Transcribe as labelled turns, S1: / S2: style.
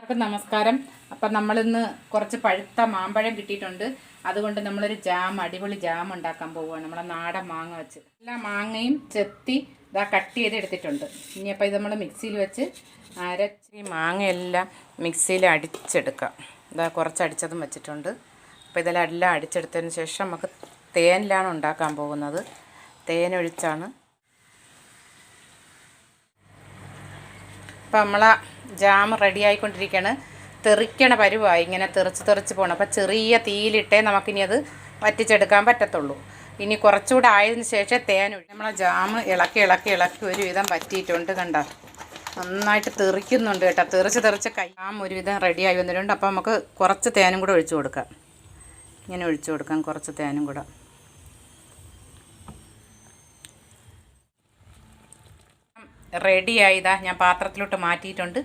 S1: എല്ലാവർക്കും നമസ്കാരം. അപ്പം നമ്മളിന്ന് കുറച്ച് പഴുത്ത മാമ്പഴം കിട്ടിയിട്ടുണ്ട്. അതുകൊണ്ട് നമ്മളൊരു അടിപൊളി ജാം ഉണ്ടാക്കാൻ പോവുകയാണ്. നമ്മളെ നാടൻ മാങ്ങ വെച്ച് എല്ലാ മാങ്ങയും ചെത്തി കട്ട് ചെയ്ത് എടുത്തിട്ടുണ്ട്. ഇനിയപ്പോൾ ഇത് നമ്മൾ മിക്സിയിൽ വെച്ച് അരച്ച് ഈ മാങ്ങയെല്ലാം മിക്സിയിൽ അടിച്ചെടുക്കാം. കുറച്ച് അടിച്ചതും വെച്ചിട്ടുണ്ട്. അപ്പോൾ ഇതെല്ലാം അടിച്ചെടുത്തതിന് ശേഷം നമുക്ക് തേനിലാണ് ഉണ്ടാക്കാൻ പോകുന്നത്. തേനൊഴിച്ചാണ്. അപ്പോൾ നമ്മളെ ജാം റെഡി ആയിക്കൊണ്ടിരിക്കുകയാണ്. തെറിക്കണ പരുവായി, ഇങ്ങനെ തെറിച്ച് പോകണം. അപ്പോൾ ചെറിയ തീയിലിട്ടേ നമുക്കിനി അത് വറ്റിച്ചെടുക്കാൻ പറ്റത്തുള്ളൂ. ഇനി കുറച്ചുകൂടെ ആയതിന് ശേഷം നമ്മളെ ജാം ഇളക്കി ഒരുവിധം വറ്റിയിട്ടുണ്ട്. കണ്ട, നന്നായിട്ട് തെറിക്കുന്നുണ്ട് കേട്ടോ. തെറിച്ച് ജാം ഒരുവിധം റെഡിയായി വന്നിട്ടുണ്ട്. അപ്പോൾ നമുക്ക് കുറച്ച് തേനും കൂടെ ഒഴിച്ചു കൊടുക്കാം. ഇങ്ങനെ ഒഴിച്ചു കൊടുക്കാം കുറച്ച് തേനും കൂടെ. റെഡിയായതാ, ഞാൻ പാത്രത്തിലോട്ട് മാറ്റിയിട്ടുണ്ട്.